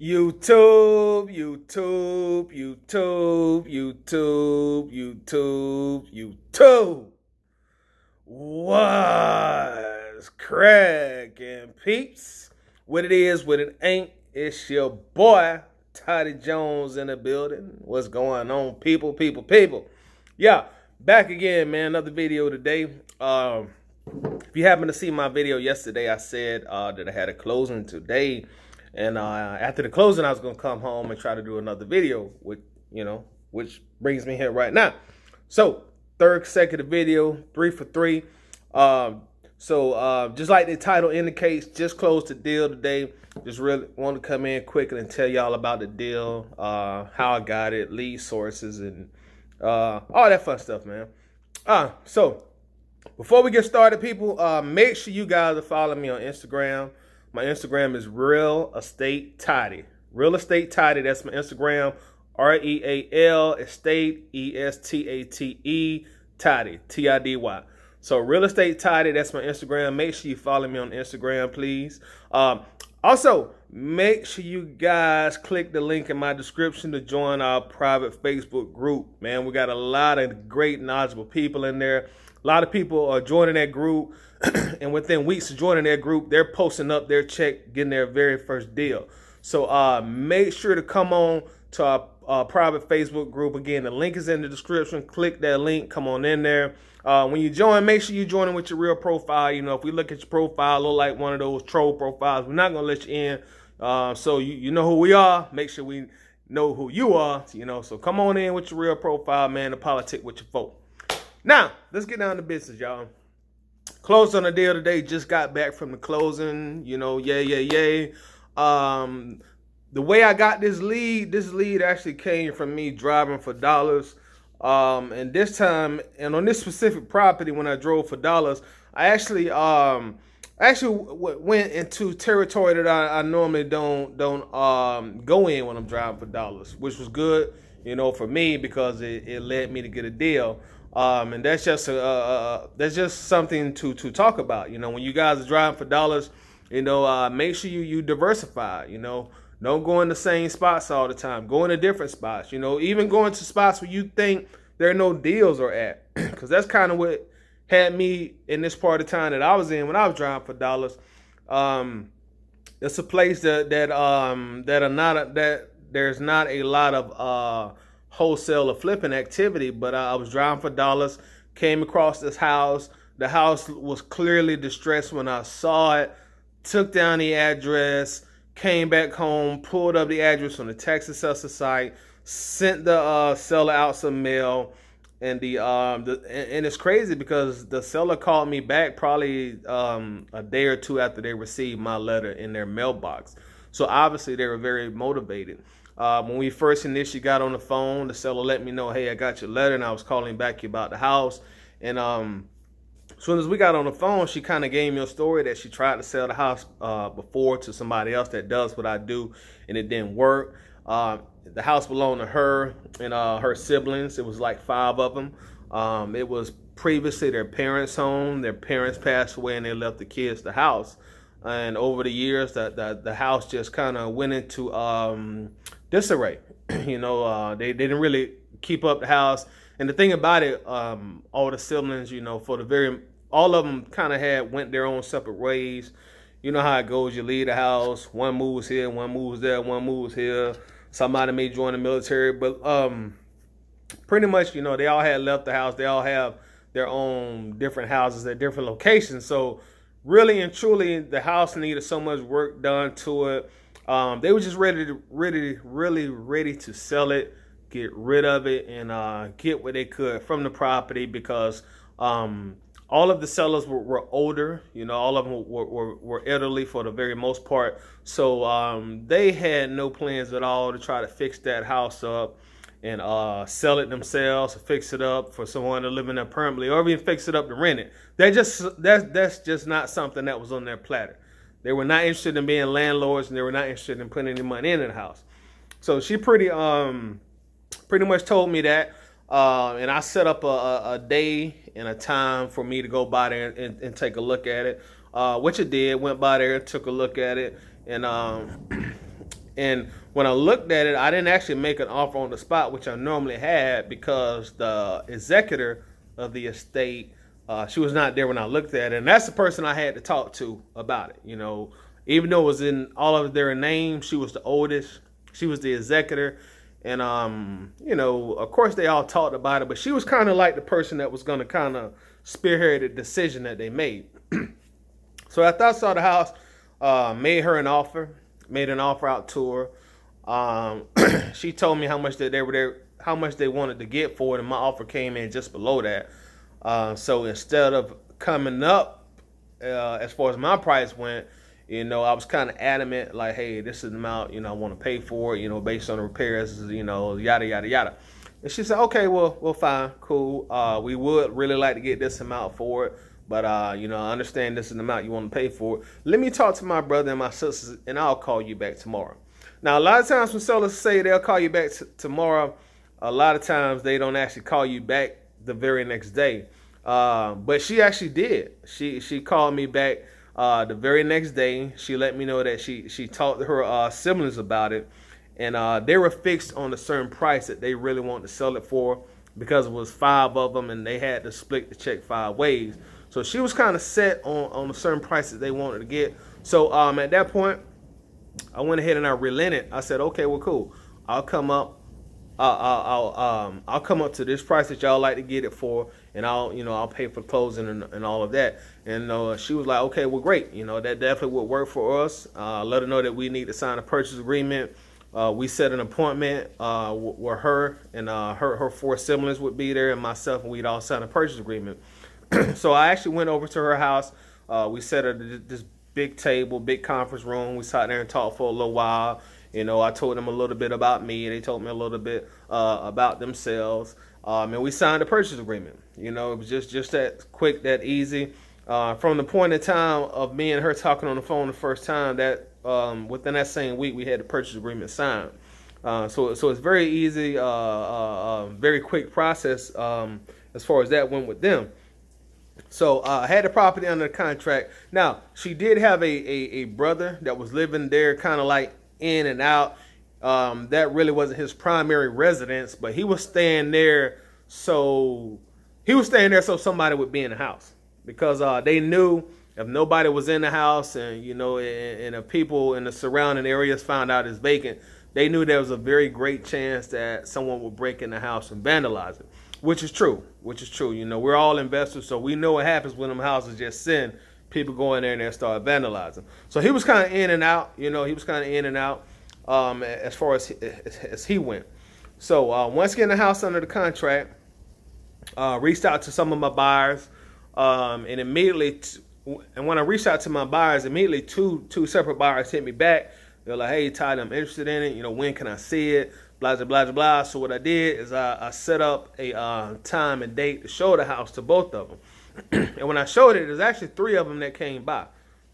YouTube, YouTube, YouTube, YouTube, YouTube, YouTube. What's cracking, peeps? What it is, what it ain't, it's your boy, Toddy Jones in the building. What's going on, people? Yeah, back again, man. Another video today. If you happen to see my video yesterday, I said that I had a closing today. And after the closing, I was going to come home and try to do another video, which brings me here right now. So, third consecutive video, 3 for 3. Just like the title indicates, just closed the deal today. Just really want to come in quickly and tell y'all about the deal, how I got it, lead sources, and all that fun stuff, man. So, before we get started, people, make sure you guys are following me on Instagram. My Instagram is Real Estate Toddy. Real Estate Toddy, that's my Instagram. R-E-A-L, Estate, E-S-T-A-T-E, Toddy, T-I-D-Y. So Real Estate Toddy, that's my Instagram. Make sure you follow me on Instagram, please. Also, make sure you guys click the link in my description to join our private Facebook group. Man, we got a lot of great, knowledgeable people in there. A lot of people are joining that group, and within weeks of joining that group, they're posting up their check, getting their very first deal. So make sure to come on to our private Facebook group. Again, the link is in the description. Click that link. Come on in there. When you join, make sure you join in with your real profile. You know, if we look at your profile, look like one of those troll profiles, we're not going to let you in. So you know who we are. Make sure we know who you are, So come on in with your real profile, man, to politic with your folk. Now, let's get down to business, y'all. Closed on the deal today. Just got back from the closing. Yay. The way I got this lead actually came from me driving for dollars. And this time, and on this specific property, when I drove for dollars, I actually went into territory that I normally don't go in when I'm driving for dollars, which was good, for me, because it led me to get a deal. And that's just something to talk about. When you guys are driving for dollars, make sure you diversify. Don't go in the same spots all the time. Go into different spots. Even going to spots where you think there are no deals are at, because that's kind of what had me in this part of town that I was in when I was driving for dollars. It's a place that there's not a lot of wholesale or flipping activity, but I was driving for dollars, came across this house. The house was clearly distressed when I saw it, took down the address, came back home, pulled up the address on the tax assessor site, sent the seller out some mail, and and it's crazy because the seller called me back probably a day or two after they received my letter in their mailbox. So obviously they were very motivated. When we first initially got on the phone, the seller let me know, hey, I got your letter, and I was calling back about the house. And as soon as we got on the phone, she kind of gave me a story that she tried to sell the house before to somebody else that does what I do, and it didn't work. The house belonged to her and her siblings. It was like 5 of them. It was previously their parents' home. Their parents passed away, and they left the kids the house. And over the years, the house just kind of went into disarray. They didn't really keep up the house. And the thing about it, all the siblings, all of them kind of went their own separate ways. You know how it goes. You leave the house, one moves here, one moves there, one moves here. Somebody may join the military, but pretty much, they all had left the house. They all have their own different houses at different locations. So really and truly, the house needed so much work done to it. They were just really ready to sell it, get rid of it, and get what they could from the property, because all of the sellers were older. All of them were elderly for the very most part. So they had no plans at all to try to fix that house up and sell it themselves, or fix it up for someone to live in there permanently, or even fix it up to rent it. That's just not something that was on their platter. They were not interested in being landlords, and they were not interested in putting any money in the house. So she pretty much told me that, and I set up a day and a time for me to go by there and take a look at it, which I did. Went by there, took a look at it, and And when I looked at it, I didn't actually make an offer on the spot, which I normally had, because the executor of the estate, she was not there when I looked at it. And that's the person I had to talk to about it. You know, even though it was in all of their names, she was the oldest. She was the executor. And, you know, of course they all talked about it, but she was kind of like the person that was going to kind of spearhead the decision that they made. So after I saw the house, made her an offer, made an offer out to her. She told me how much that they were there, how much they wanted to get for it, and my offer came in just below that. So instead of coming up as far as my price went, you know, I was kind of adamant, like, hey, this is the amount, you know, I want to pay for it, you know, based on the repairs, you know, yada, yada, yada. And she said, okay, well, fine, cool. We would really like to get this amount for it, but, you know, I understand this is the amount you want to pay for it. Let me talk to my brother and my sisters, and I'll call you back tomorrow. Now, a lot of times when sellers say they'll call you back tomorrow, a lot of times they don't actually call you back the very next day. But she actually did. She called me back the very next day. She let me know that she talked to her siblings about it, and they were fixed on a certain price that they really wanted to sell it for, because it was 5 of them and they had to split the check 5 ways. So she was kind of set on a certain price that they wanted to get. So at that point, I went ahead and I relented. I said, okay, well, cool. I'll come up. I'll come up to this price that y'all like to get it for, and I'll pay for closing and all of that. And she was like, okay, well, great. You know, that definitely would work for us. Let her know that we need to sign a purchase agreement. We set an appointment where her and her 4 siblings would be there, and myself, and we'd all sign a purchase agreement. So I actually went over to her house. We set her this big table, big conference room. We sat there and talked for a little while. You know, I told them a little bit about me, and they told me a little bit about themselves. And we signed a purchase agreement. You know, it was just that quick, that easy. From the point in time of me and her talking on the phone the first time, that within that same week, we had the purchase agreement signed. So it's very easy, very quick process as far as that went with them. So I had the property under contract. Now, she did have a brother that was living there, kind of like in and out. That really wasn't his primary residence, but he was staying there so somebody would be in the house, because they knew if nobody was in the house, and you know, and if people in the surrounding areas found out it's vacant, they knew there was a very great chance that someone would break in the house and vandalize it, which is true. You know, we're all investors, so we know what happens when them houses just sit. People go in there and they start vandalizing. So he was kind of in and out, you know, as far as he went. So once getting the house under the contract, reached out to some of my buyers, and immediately, and when I reached out to my buyers, immediately two separate buyers hit me back. They're like, hey, Todd, I'm interested in it. You know, when can I see it? Blah, blah, blah, blah. So what I did is I set up a time and date to show the house to both of them. And when I showed it, there's actually 3 of them that came by.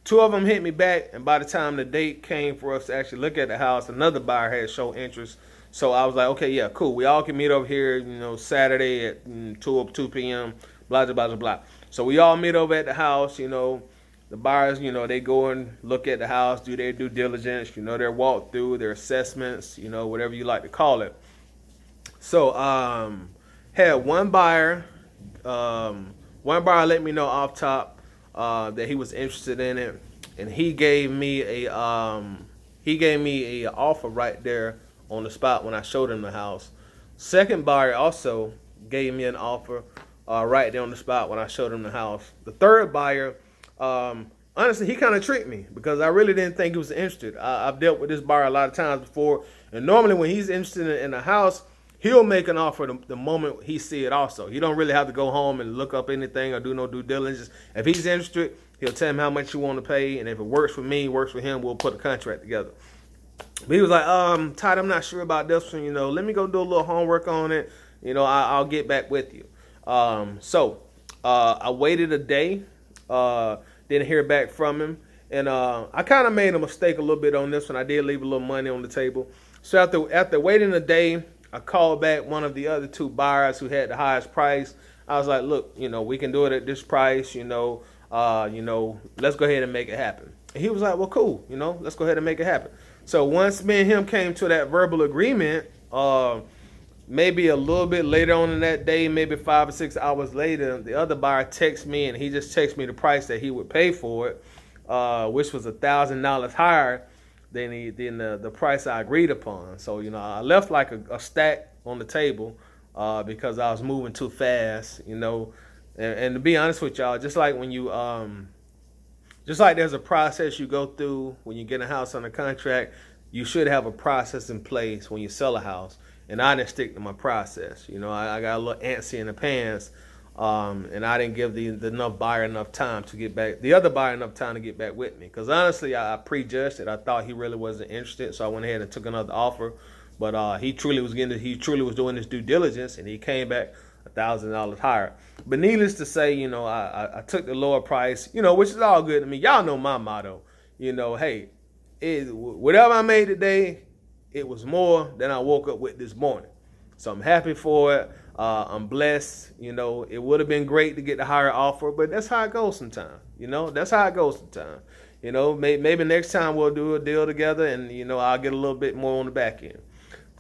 2 of them hit me back, and by the time the date came for us to actually look at the house, another buyer had shown interest. So I was like, okay, yeah, cool. We all can meet over here, you know, Saturday at 2 p.m., blah, blah, blah, blah. So we all meet over at the house, you know. The buyers, you know, they go and look at the house, do their due diligence, you know, their walkthrough, their assessments, you know, whatever you like to call it. So had one buyer let me know off top that he was interested in it, and he gave me a offer right there on the spot when I showed him the house. Second buyer also gave me an offer right there on the spot when I showed him the house. The third buyer, honestly, he kind of tricked me, because I really didn't think he was interested. I've dealt with this buyer a lot of times before, and normally when he's interested in a house, he'll make an offer the moment he see it also. He don't really have to go home and look up anything or do no due diligence. If he's interested, he'll tell him how much you want to pay, and if it works for me, works for him, we'll put a contract together. But he was like, Todd, I'm not sure about this one, you know, let me go do a little homework on it. You know, I'll get back with you. So I waited a day, didn't hear back from him. And I kind of made a mistake a little bit on this one. I did leave a little money on the table. So after waiting a day, I called back one of the other 2 buyers who had the highest price. I was like, look, you know, we can do it at this price, you know, let's go ahead and make it happen. And he was like, well, cool, you know, let's go ahead and make it happen. So once me and him came to that verbal agreement, maybe a little bit later on in that day, maybe 5 or 6 hours later, the other buyer texts me, and he just texts me the price that he would pay for it, which was $1,000 higher than the price I agreed upon. So, you know, I left like a stack on the table because I was moving too fast, you know. And to be honest with y'all, just like when you just like there's a process you go through when you get a house under contract, you should have a process in place when you sell a house. And I didn't stick to my process. You know, I got a little antsy in the pants, and I didn't give the buyer enough time to get back, the other buyer enough time to get back with me. Because honestly, I prejudged it. I thought he really wasn't interested, so I went ahead and took another offer. But he truly was doing his due diligence, and he came back $1,000 higher. But needless to say, you know, I took the lower price, you know, which is all good to me. Y'all know my motto, you know, hey, whatever I made today, it was more than I woke up with this morning. So I'm happy for it. I'm blessed. You know, it would have been great to get the higher offer, but that's how it goes sometimes. You know, that's how it goes sometimes. You know, maybe next time we'll do a deal together, and, you know, I'll get a little bit more on the back end.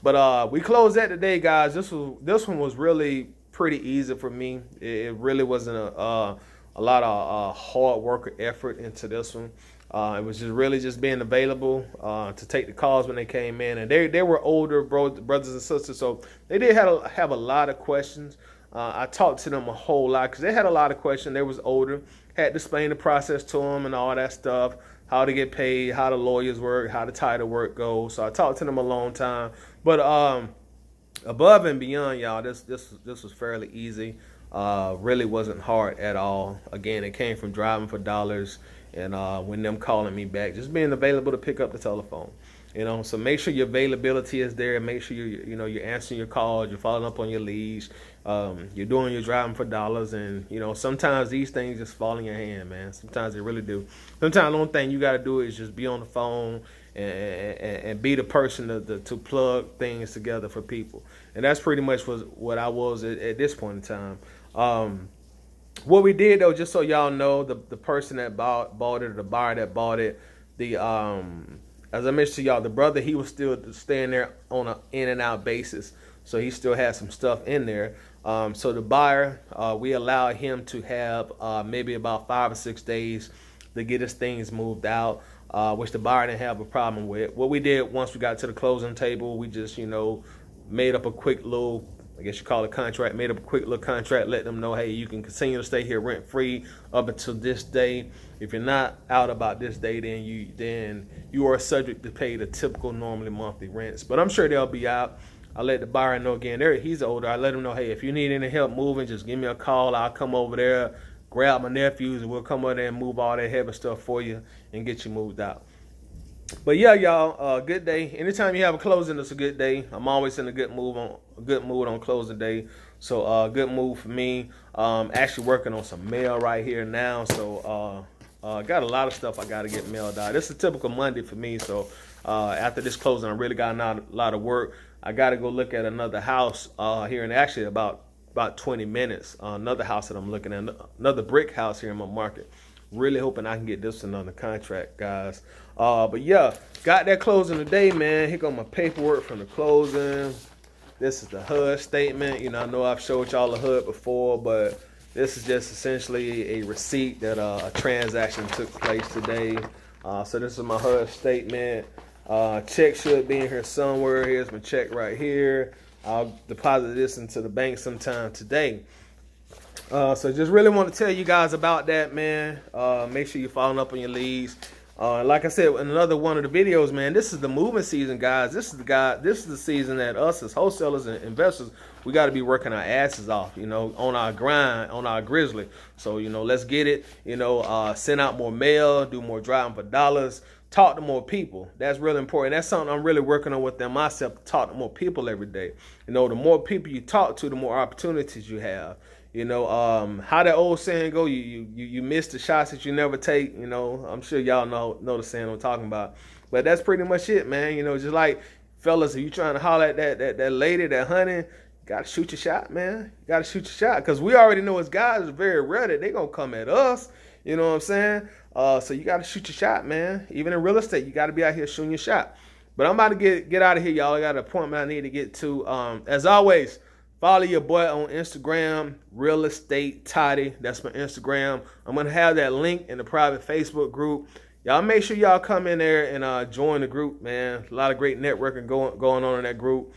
But we closed that today, guys. This one was really pretty easy for me. It really wasn't a lot of hard work or effort into this one. It was just being available to take the calls when they came in, and they were older brothers and sisters, so they did have a lot of questions. I talked to them a whole lot because they had a lot of questions. They was older, had to explain the process to them and all that stuff, how to get paid, how the lawyers work, how the title work goes. So I talked to them a long time, but above and beyond, y'all, this was fairly easy. Really wasn't hard at all. Again, it came from driving for dollars. And when them calling me back, just being available to pick up the telephone, you know. So make sure your availability is there. Make sure you're answering your calls, you're following up on your leads, you're doing your driving for dollars, and you know sometimes these things just fall in your hand, man. Sometimes they really do. Sometimes the only thing you got to do is just be on the phone and be the person to plug things together for people, and that's pretty much what I was at this point in time. What we did though, just so y'all know, the person that bought it, or the buyer that bought it, as I mentioned to y'all, the brother, he was still staying there on an in and out basis, so he still had some stuff in there. So the buyer, we allowed him to have maybe about 5 or 6 days to get his things moved out, which the buyer didn't have a problem with. What we did once we got to the closing table, we just, you know, made up a quick little, I guess you call it contract, made up a quick little contract, let them know, hey, you can continue to stay here rent-free up until this day. If you're not out about this day, then you are subject to pay the typical normally monthly rents. But I'm sure they'll be out. I let the buyer know again, he's older. I let him know, hey, if you need any help moving, just give me a call. I'll come over there, grab my nephews, and we'll come over there and move all that heavy stuff for you and get you moved out. But yeah, y'all, good day. Anytime you have a closing, it's a good day. I'm always in a good mood on closing day. So good mood for me. Actually working on some mail right here now. So got a lot of stuff I got to get mailed out. This is a typical Monday for me. So after this closing, I really got a lot of work. I got to go look at another house here in actually about 20 minutes. Another house that I'm looking at, another brick house here in my market. Really hoping I can get this one under contract, guys. But yeah, got that closing today, man. Here go my paperwork from the closing. This is the HUD statement. You know, I know I've showed y'all the HUD before, but this is just essentially a receipt that a transaction took place today. So this is my HUD statement. Check should be in here somewhere. Here's my check right here. I'll deposit this into the bank sometime today. So just really want to tell you guys about that, man. Make sure you're following up on your leads. Like I said in another one of the videos, man, this is the moving season, guys. This is the season that us as wholesalers and investors, we got to be working our asses off, you know, on our grind, on our grizzly. So, you know, let's get it, you know, send out more mail, do more driving for dollars, talk to more people. That's really important. That's something I'm really working on within myself, to talk to more people every day. You know, the more people you talk to, the more opportunities you have. You know, how that old saying go, you miss the shots that you never take. You know, I'm sure y'all know the saying I'm talking about. But that's pretty much it, man. You know, just like, fellas, if you trying to holler at that lady, that honey, you got to shoot your shot, man. You got to shoot your shot. Because we already know as guys, it's very rare that they going to come at us. You know what I'm saying? So you got to shoot your shot, man. Even in real estate, you got to be out here shooting your shot. But I'm about to get out of here, y'all. I got an appointment I need to get to. As always, follow your boy on Instagram, Real Estate Toddy. That's my Instagram. I'm going to have that link in the private Facebook group. Y'all make sure y'all come in there and join the group, man. A lot of great networking going on in that group.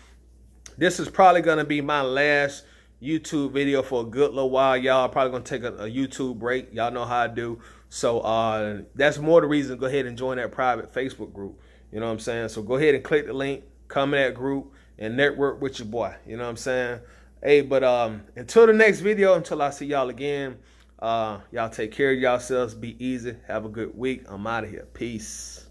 This is probably going to be my last YouTube video for a good little while, y'all. Probably going to take a YouTube break. Y'all know how I do. So that's more the reason to go ahead and join that private Facebook group. You know what I'm saying? So go ahead and click the link, come in that group, and network with your boy. You know what I'm saying? Hey, but until the next video, until I see y'all again, y'all take care of yourselves. Be easy. Have a good week. I'm out of here. Peace.